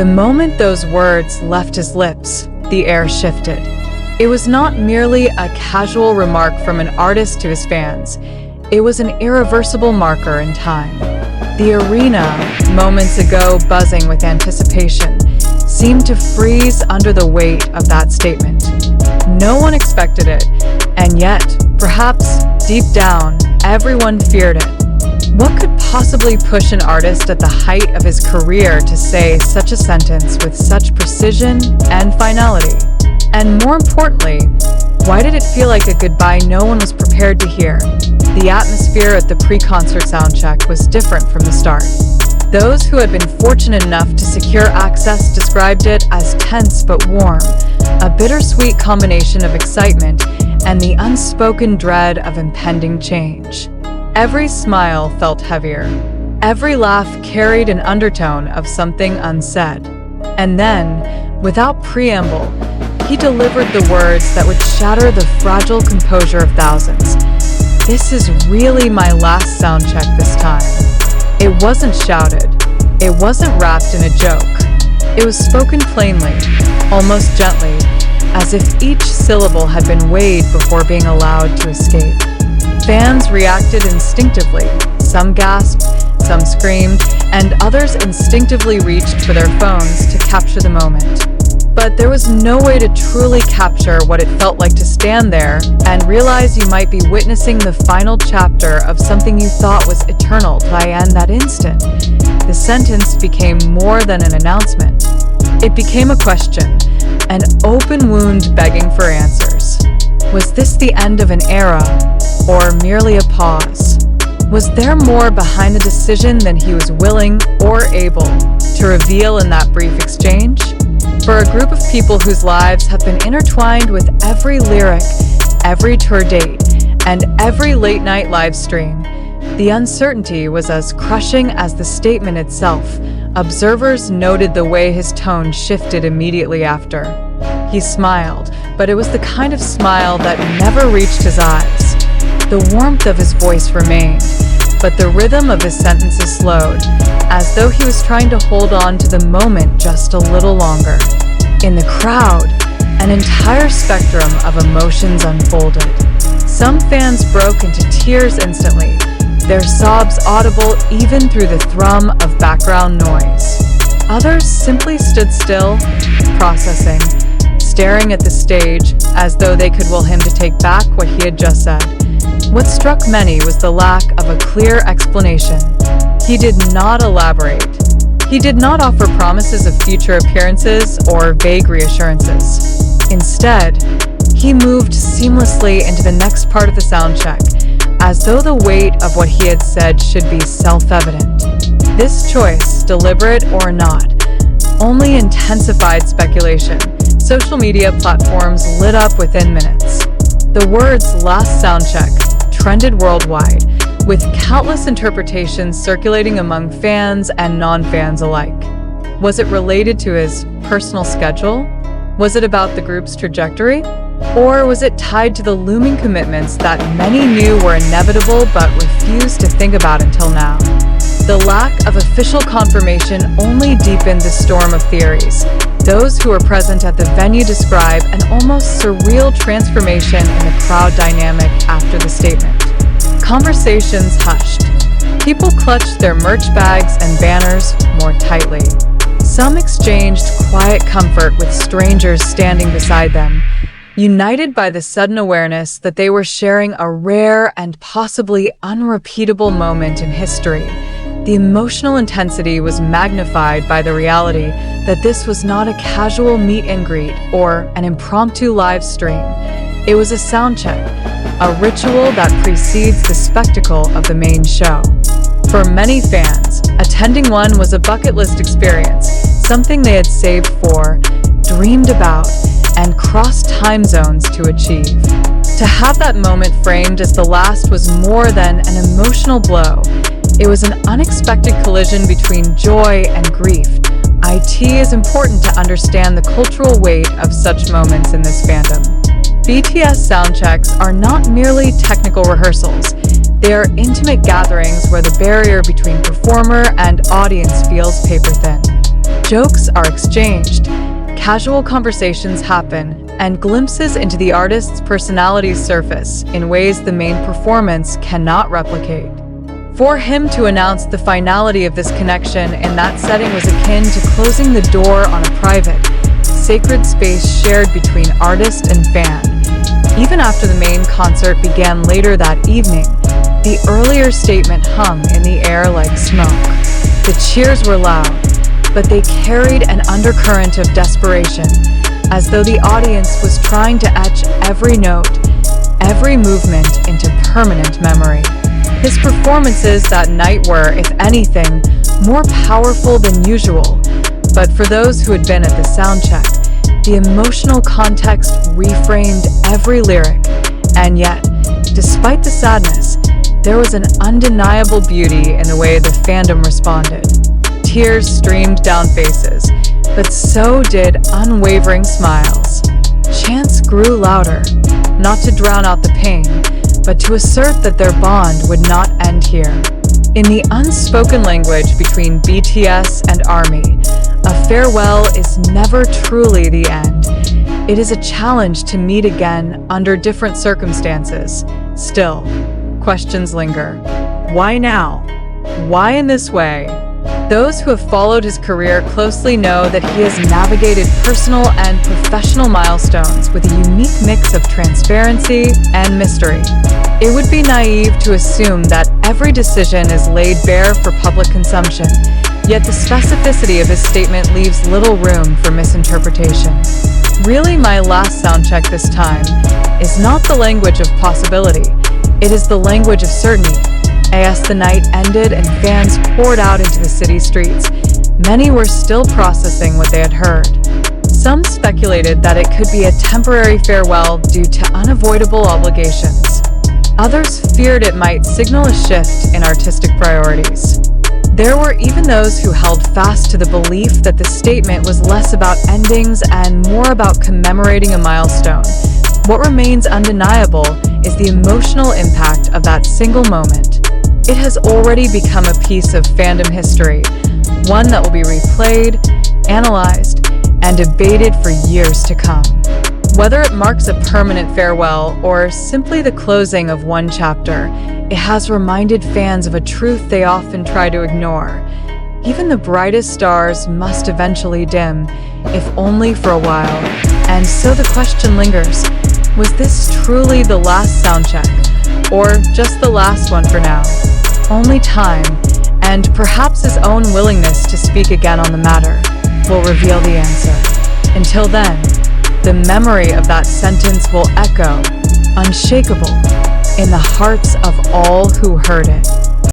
The moment those words left his lips, the air shifted. It was not merely a casual remark from an artist to his fans. It was an irreversible marker in time. The arena, moments ago buzzing with anticipation, seemed to freeze under the weight of that statement. No one expected it, and yet, perhaps deep down, everyone feared it. What could possibly push an artist at the height of his career to say such a sentence with such precision and finality? And more importantly, why did it feel like a goodbye no one was prepared to hear? The atmosphere at the pre-concert soundcheck was different from the start. Those who had been fortunate enough to secure access described it as tense but warm, a bittersweet combination of excitement and the unspoken dread of impending change. Every smile felt heavier. Every laugh carried an undertone of something unsaid. And then, without preamble, he delivered the words that would shatter the fragile composure of thousands. This is really my last soundcheck this time. It wasn't shouted. It wasn't wrapped in a joke. It was spoken plainly, almost gently, as if each syllable had been weighed before being allowed to escape. Fans reacted instinctively. Some gasped, some screamed, and others instinctively reached for their phones to capture the moment. But there was no way to truly capture what it felt like to stand there and realize you might be witnessing the final chapter of something you thought was eternal to end that instant. The sentence became more than an announcement. It became a question, an open wound begging for answers. Was this the end of an era, or merely a pause? Was there more behind the decision than he was willing or able to reveal in that brief exchange? For a group of people whose lives have been intertwined with every lyric, every tour date, and every late-night live stream, the uncertainty was as crushing as the statement itself. Observers noted the way his tone shifted immediately after. He smiled, but it was the kind of smile that never reached his eyes. The warmth of his voice remained, but the rhythm of his sentences slowed, as though he was trying to hold on to the moment just a little longer. In the crowd, an entire spectrum of emotions unfolded. Some fans broke into tears instantly, their sobs audible even through the thrum of background noise. Others simply stood still, processing, staring at the stage as though they could will him to take back what he had just said. What struck many was the lack of a clear explanation. He did not elaborate. He did not offer promises of future appearances or vague reassurances. Instead, he moved seamlessly into the next part of the soundcheck, as though the weight of what he had said should be self-evident. This choice, deliberate or not, only intensified speculation. Social media platforms lit up within minutes. The words "last soundcheck" trended worldwide, with countless interpretations circulating among fans and non-fans alike. Was it related to his personal schedule? Was it about the group's trajectory? Or was it tied to the looming commitments that many knew were inevitable but refused to think about until now? The lack of official confirmation only deepened the storm of theories. Those who were present at the venue describe an almost surreal transformation in the crowd dynamic after the statement. Conversations hushed. People clutched their merch bags and banners more tightly. Some exchanged quiet comfort with strangers standing beside them, united by the sudden awareness that they were sharing a rare and possibly unrepeatable moment in history. The emotional intensity was magnified by the reality that this was not a casual meet and greet or an impromptu live stream. It was a soundcheck, a ritual that precedes the spectacle of the main show. For many fans, attending one was a bucket list experience, something they had saved for, dreamed about, and crossed time zones to achieve. To have that moment framed as the last was more than an emotional blow. It was an unexpected collision between joy and grief. IT is important to understand the cultural weight of such moments in this fandom. BTS soundchecks are not merely technical rehearsals. They are intimate gatherings where the barrier between performer and audience feels paper-thin. Jokes are exchanged, casual conversations happen, and glimpses into the artist's personalities surface in ways the main performance cannot replicate. For him to announce the finality of this connection in that setting was akin to closing the door on a private, sacred space shared between artist and fan. Even after the main concert began later that evening, the earlier statement hung in the air like smoke. The cheers were loud, but they carried an undercurrent of desperation, as though the audience was trying to etch every note, every movement into permanent memory. His performances that night were, if anything, more powerful than usual, but for those who had been at the soundcheck, the emotional context reframed every lyric, and yet, despite the sadness, there was an undeniable beauty in the way the fandom responded. Tears streamed down faces, but so did unwavering smiles. Chants grew louder, not to drown out the pain, but to assert that their bond would not end here. In the unspoken language between BTS and ARMY, a farewell is never truly the end. It is a challenge to meet again under different circumstances. Still, questions linger. Why now? Why in this way? Those who have followed his career closely know that he has navigated personal and professional milestones with a unique mix of transparency and mystery. It would be naive to assume that every decision is laid bare for public consumption, yet the specificity of his statement leaves little room for misinterpretation. Really, my last soundcheck this time is not the language of possibility. It is the language of certainty. As the night ended and fans poured out into the city streets, many were still processing what they had heard. Some speculated that it could be a temporary farewell due to unavoidable obligations. Others feared it might signal a shift in artistic priorities. There were even those who held fast to the belief that the statement was less about endings and more about commemorating a milestone. What remains undeniable is the emotional impact of that single moment. It has already become a piece of fandom history, one that will be replayed, analyzed, and debated for years to come. Whether it marks a permanent farewell or simply the closing of one chapter, it has reminded fans of a truth they often try to ignore. Even the brightest stars must eventually dim, if only for a while. And so the question lingers, was this truly the last soundcheck, or just the last one for now? Only time, and perhaps his own willingness to speak again on the matter, will reveal the answer. Until then, the memory of that sentence will echo, unshakable, in the hearts of all who heard it.